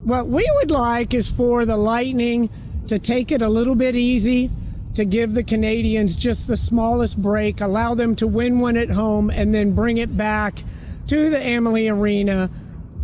What we would like is for the Lightning to take it a little bit easy, to give the Canadiens just the smallest break, allow them to win one at home, and then bring it back to the Amalie Arena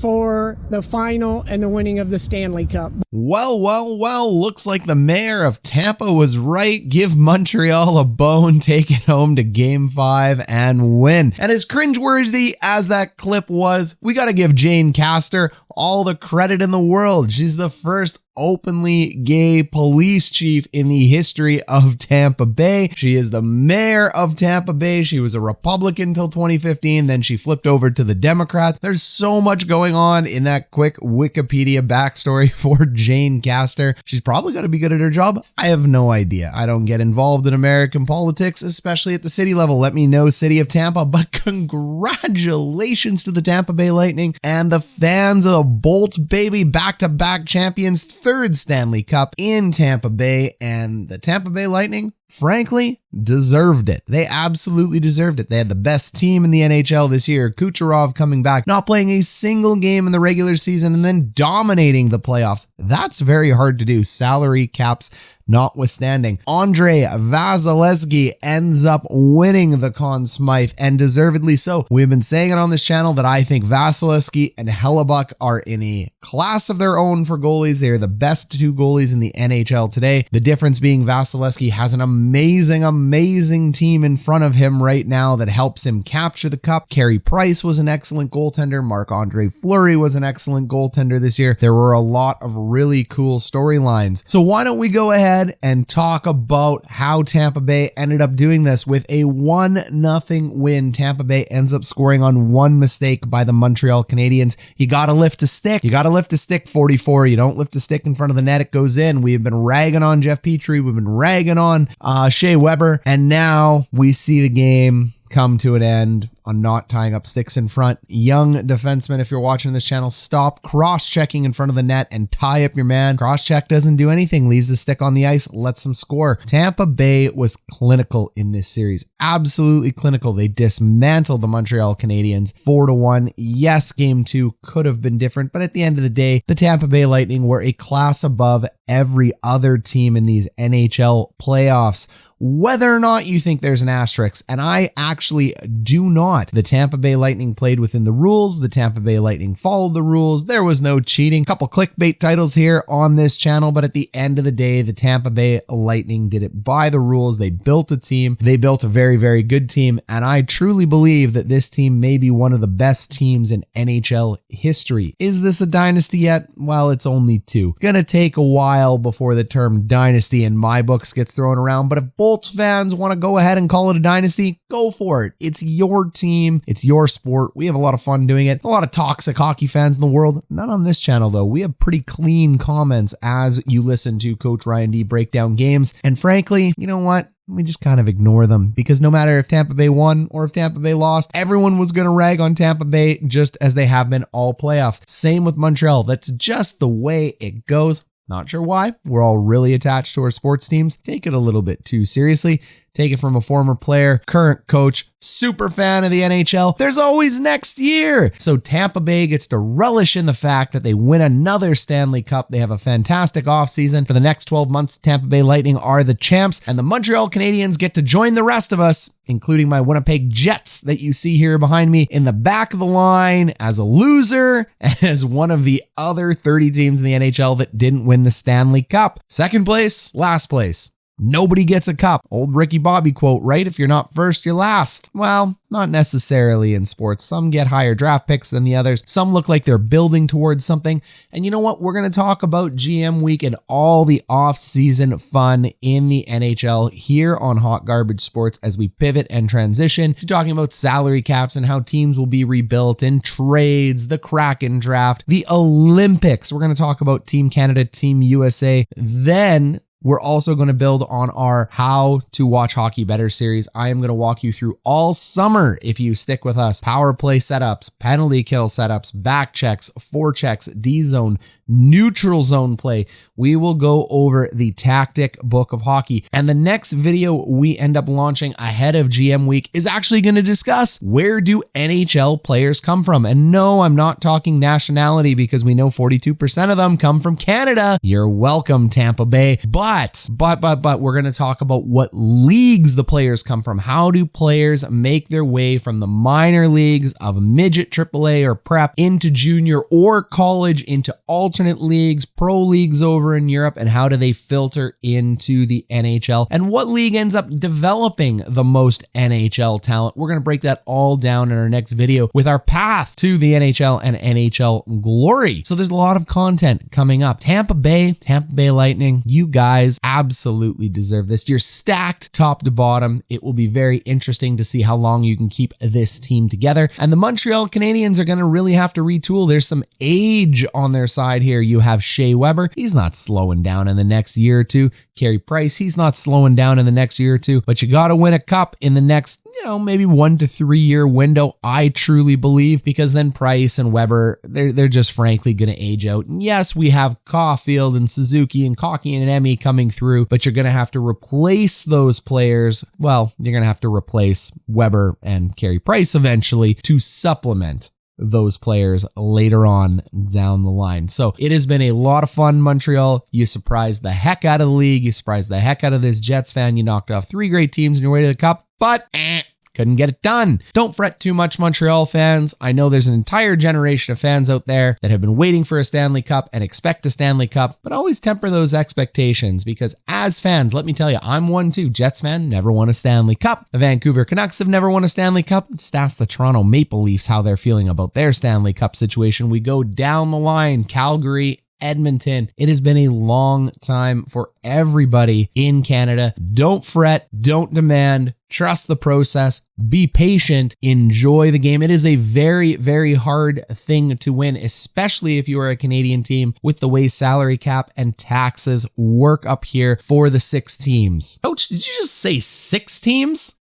for the final and the winning of the Stanley Cup. Well, looks like the mayor of Tampa was right. Give Montreal a bone, take it home to Game 5 and win. And as cringeworthy as that clip was, we got to give Jane Castor all the credit in the world. She's the first openly gay police chief in the history of Tampa Bay. She is the mayor of Tampa Bay. She was a Republican until 2015. Then she flipped over to the Democrats. There's so much going on in that quick Wikipedia backstory for Jane Castor. She's probably got to be good at her job. I have no idea. I don't get involved in American politics, especially at the city level. Let me know, City of Tampa. But congratulations to the Tampa Bay Lightning and the fans of the Bolts, baby, back-to-back champions, third Stanley Cup in Tampa Bay, and the Tampa Bay Lightning, frankly, deserved it. They absolutely deserved it. They had the best team in the NHL this year. Kucherov coming back, not playing a single game in the regular season, and then dominating the playoffs. That's very hard to do. Salary caps notwithstanding. Andrei Vasilevskiy ends up winning the Conn Smythe, and deservedly so. We've been saying it on this channel that I think Vasilevskiy and Hellebuck are in a class of their own for goalies. They are the best two goalies in the NHL today. The difference being Vasilevskiy has an amazing team in front of him right now that helps him capture the cup. Carey Price was an excellent goaltender. Marc-Andre Fleury was an excellent goaltender this year. There were a lot of really cool storylines. So why don't we go ahead and talk about how Tampa Bay ended up doing this with a 1-0 win. Tampa Bay ends up scoring on one mistake by the Montreal Canadiens. You got to lift a stick. You got to lift a stick, 44. You don't lift a stick in front of the net, it goes in. We've been ragging on Jeff Petrie. We've been ragging on Shea Weber. And now we see the game come to an end on not tying up sticks in front. Young defensemen, if you're watching this channel, stop cross-checking in front of the net and tie up your man. Cross-check doesn't do anything, leaves the stick on the ice, lets them score. Tampa Bay was clinical in this series, absolutely clinical. They dismantled the Montreal Canadiens 4-1. Yes, game 2 could have been different, but at the end of the day, the Tampa Bay Lightning were a class above every other team in these NHL playoffs. Whether or not you think there's an asterisk, and I actually do not. The Tampa Bay Lightning played within the rules. The Tampa Bay Lightning followed the rules. There was no cheating. Couple clickbait titles here on this channel, but at the end of the day, the Tampa Bay Lightning did it by the rules. They built a team. They built a very, very good team, and I truly believe that this team may be one of the best teams in NHL history. Is this a dynasty yet? Well, it's only 2. Gonna take a while before the term dynasty in my books gets thrown around, but if Bolts fans want to go ahead and call it a dynasty, go for it. It's your team. It's your sport. We have a lot of fun doing it. A lot of toxic hockey fans in the world. Not on this channel, though. We have pretty clean comments as you listen to Coach Ryan D break down games. And frankly, you know what? We just kind of ignore them, because no matter if Tampa Bay won or if Tampa Bay lost, everyone was going to rag on Tampa Bay just as they have been all playoffs. Same with Montreal. That's just the way it goes. Not sure why. We're all really attached to our sports teams. Take it a little bit too seriously. Take it from a former player, current coach, super fan of the NHL. There's always next year. So Tampa Bay gets to relish in the fact that they win another Stanley Cup. They have a fantastic offseason. For the next 12 months, Tampa Bay Lightning are the champs, and the Montreal Canadiens get to join the rest of us, including my Winnipeg Jets that you see here behind me in the back of the line as a loser, as one of the other 30 teams in the NHL that didn't win the Stanley Cup. Second place, last place. Nobody gets a cup. Old Ricky Bobby quote, right? If you're not first, you're last. Well, not necessarily in sports. Some get higher draft picks than the others. Some look like they're building towards something. And you know what? We're going to talk about GM week and all the off-season fun in the NHL here on Hot Garbage Sports as we pivot and transition to talking about salary caps and how teams will be rebuilt and trades, the Kraken draft, the Olympics. We're going to talk about Team Canada, Team USA. Then we're also going to build on our How to Watch Hockey Better series. I am going to walk you through all summer if you stick with us. Power play setups, penalty kill setups, back checks, forechecks, D-zone, neutral zone play. We will go over the tactic book of hockey. And the next video we end up launching ahead of GM week is actually going to discuss, where do NHL players come from? And no, I'm not talking nationality, because we know 42% of them come from Canada. You're welcome, Tampa Bay. But we're going to talk about what leagues the players come from. How do players make their way from the minor leagues of midget AAA or prep into junior or college, into alternate leagues, pro leagues over in Europe, and how do they filter into the NHL? And what league ends up developing the most NHL talent? We're going to break that all down in our next video with our path to the NHL and NHL glory. So there's a lot of content coming up. Tampa Bay Lightning, you guys absolutely deserve this. You're stacked top to bottom. It will be very interesting to see how long you can keep this team together. And the Montreal Canadiens are going to really have to retool. There's some age on their side here. You have Shea Weber. He's not slowing down in the next year or two. Carey Price, he's not slowing down in the next year or two, but you got to win a cup in the next, maybe 1 to 3 year window, I truly believe, because then Price and Weber, they're just frankly going to age out. And yes, we have Caulfield and Suzuki and Cocky and Emmy coming through, but you're going to have to replace those players. Well, you're going to have to replace Weber and Carey Price eventually to supplement those players later on down the line. So it has been a lot of fun, Montreal. You surprised the heck out of the league. You surprised the heck out of this Jets fan. You knocked off 3 great teams on your way to the cup, but couldn't get it done. Don't fret too much, Montreal fans. I know there's an entire generation of fans out there that have been waiting for a Stanley Cup and expect a Stanley Cup, but always temper those expectations, because as fans, let me tell you, I'm one too. Jets fan, never won a Stanley Cup. The Vancouver Canucks have never won a Stanley Cup. Just ask the Toronto Maple Leafs how they're feeling about their Stanley Cup situation. We go down the line, Calgary, Edmonton. It has been a long time for everybody in Canada. Don't fret, don't demand, trust the process, be patient, enjoy the game. It is a very, very hard thing to win, especially if you are a Canadian team, with the way salary cap and taxes work up here for the 6 teams. Coach, did you just say 6 teams?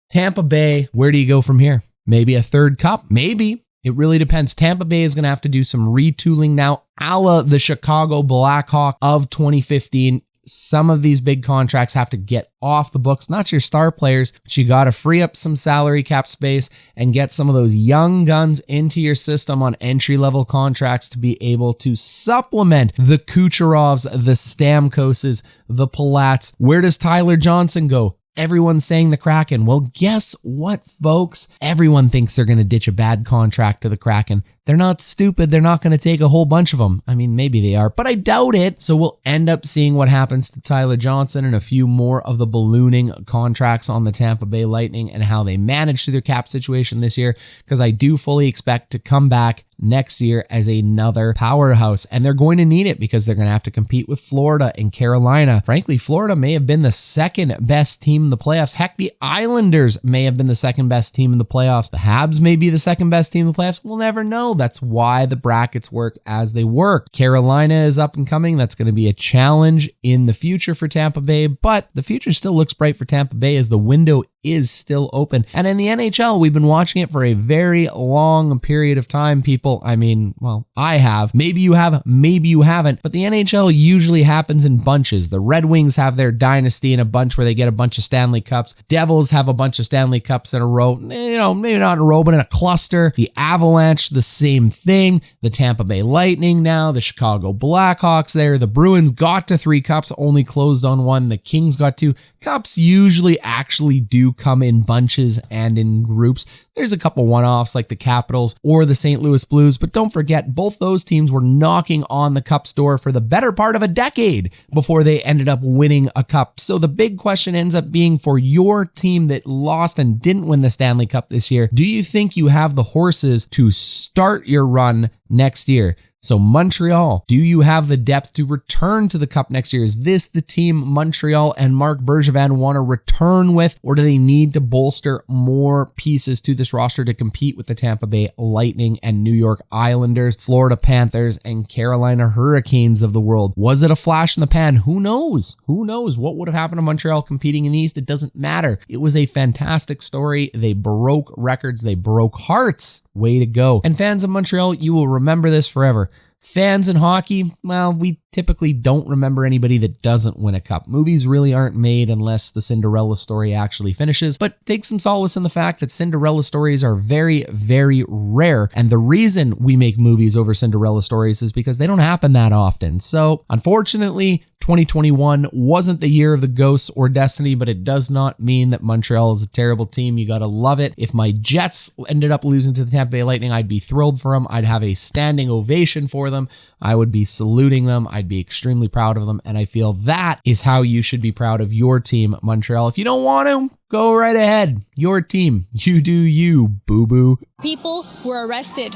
Tampa Bay, where do you go from here? Maybe a 3rd cup? Maybe. It really depends. Tampa Bay is going to have to do some retooling now, a la the Chicago Blackhawks of 2015. Some of these big contracts have to get off the books, not your star players, but you got to free up some salary cap space and get some of those young guns into your system on entry-level contracts to be able to supplement the Kucherovs, the Stamkoses, the Palats. Where does Tyler Johnson go? Everyone's saying the Kraken. Well, guess what, folks? Everyone thinks they're going to ditch a bad contract to the Kraken. They're not stupid. They're not going to take a whole bunch of them. I mean, maybe they are, but I doubt it. So we'll end up seeing what happens to Tyler Johnson and a few more of the ballooning contracts on the Tampa Bay Lightning and how they manage through their cap situation this year, because I do fully expect to come back next year as another powerhouse, and they're going to need it because they're going to have to compete with Florida and Carolina. Frankly, Florida may have been the 2nd best team in the playoffs. Heck, the Islanders may have been the 2nd best team in the playoffs. The Habs may be the 2nd best team in the playoffs. We'll never know. That's why the brackets work as they work. Carolina is up and coming. That's going to be a challenge in the future for Tampa Bay, but the future still looks bright for Tampa Bay as the window is still open. And in the NHL, we've been watching it for a very long period of time, people. I mean, well, I have. Maybe you have, maybe you haven't. But the NHL usually happens in bunches. The Red Wings have their dynasty in a bunch where they get a bunch of Stanley Cups. Devils have a bunch of Stanley Cups in a row. Maybe not in a row, but in a cluster. The Avalanche, the same thing. The Tampa Bay Lightning now. The Chicago Blackhawks there. The Bruins got to 3 cups, only closed on 1. The Kings got 2. Cups usually actually do come in bunches and in groups. There's a couple one-offs like the Capitals or the St. Louis Blues, but don't forget, both those teams were knocking on the Cups door for the better part of a decade before they ended up winning a cup. So the big question ends up being, for your team that lost and didn't win the Stanley Cup this year, do you think you have the horses to start your run next year? So Montreal, do you have the depth to return to the Cup next year? Is this the team Montreal and Marc Bergevin want to return with, or do they need to bolster more pieces to this roster to compete with the Tampa Bay Lightning and New York Islanders, Florida Panthers, and Carolina Hurricanes of the world? Was it a flash in the pan? Who knows? Who knows what would have happened to Montreal competing in the East? It doesn't matter. It was a fantastic story. They broke records. They broke hearts. Way to go. And fans of Montreal, you will remember this forever. Fans in hockey, well, we typically don't remember anybody that doesn't win a cup. Movies really aren't made unless the Cinderella story actually finishes, but take some solace in the fact that Cinderella stories are very, very rare. And the reason we make movies over Cinderella stories is because they don't happen that often. So unfortunately, 2021 wasn't the year of the Ghosts or Destiny, but it does not mean that Montreal is a terrible team. You got to love it. If my Jets ended up losing to the Tampa Bay Lightning, I'd be thrilled for them. I'd have a standing ovation for them. I would be saluting them. I'd be extremely proud of them. And I feel that is how you should be proud of your team, Montreal. If you don't want to, go right ahead. Your team. You do you, boo-boo. People were arrested.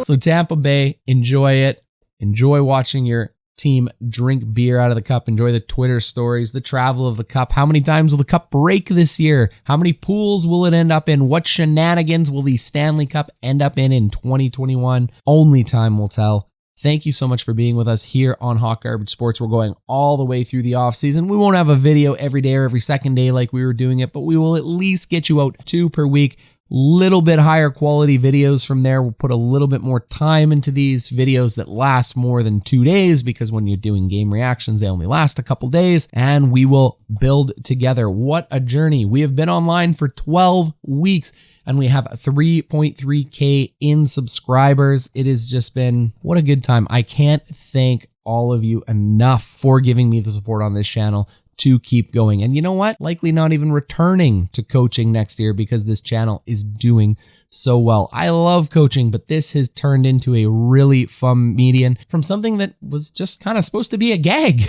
So Tampa Bay, enjoy it. Enjoy watching your team drink beer out of the cup. Enjoy the Twitter stories, the travel of the cup. How many times will the cup break this year? How many pools will it end up in? What shenanigans will the Stanley Cup end up in 2021? Only time will tell. Thank you so much for being with us here on Hot Garbage Sports. We're going all the way through the offseason. We won't have a video every day or every second day like we were doing it, but we will at least get you out 2 per week. Little bit higher quality videos from there. We'll put a little bit more time into these videos that last more than 2 days, because when you're doing game reactions, they only last a couple days, and we will build together. What a journey. We have been online for 12 weeks and we have 3.3K in subscribers. It has just been, what a good time. I can't thank all of you enough for giving me the support on this channel to keep going. And you know what? Likely not even returning to coaching next year because this channel is doing so well. I love coaching, but this has turned into a really fun medium from something that was just kind of supposed to be a gag.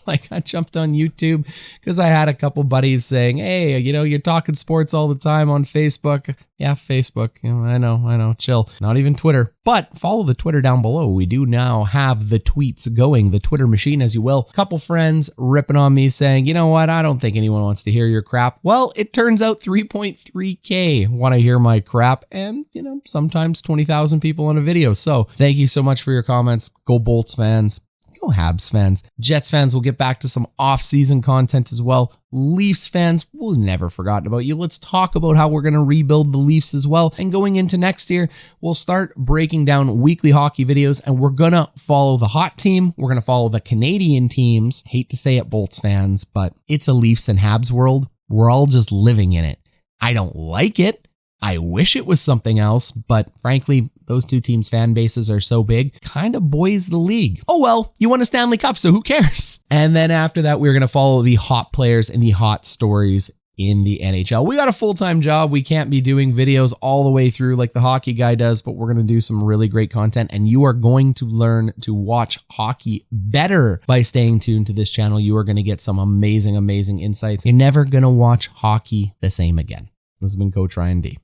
Like, I jumped on YouTube because I had a couple buddies saying, hey, you know, you're talking sports all the time on Facebook. Yeah, Facebook. You know, I know. Chill. Not even Twitter. But follow the Twitter down below. We do now have the tweets going, the Twitter machine, as you will. Couple friends ripping on me saying, you know what? I don't think anyone wants to hear your crap. Well, it turns out 3.3K want to hear my crap. And, you know, sometimes 20,000 people on a video. So thank you so much for your comments. Go Bolts fans. Go Habs fans. Jets fans, we'll get back to some off-season content as well. Leafs fans, we'll never forgotten about you. Let's talk about how we're going to rebuild the Leafs as well. And going into next year, we'll start breaking down weekly hockey videos, and we're going to follow the hot team. We're going to follow the Canadian teams. Hate to say it, Bolts fans, but it's a Leafs and Habs world. We're all just living in it. I don't like it. I wish it was something else, but frankly, those two teams' fan bases are so big, kind of buoys the league. Oh well, you won a Stanley Cup, so who cares? And then after that, we're going to follow the hot players and the hot stories in the NHL. We got a full-time job. We can't be doing videos all the way through like the hockey guy does, but we're going to do some really great content, and you are going to learn to watch hockey better by staying tuned to this channel. You are going to get some amazing, amazing insights. You're never going to watch hockey the same again. This has been Coach Ryan D.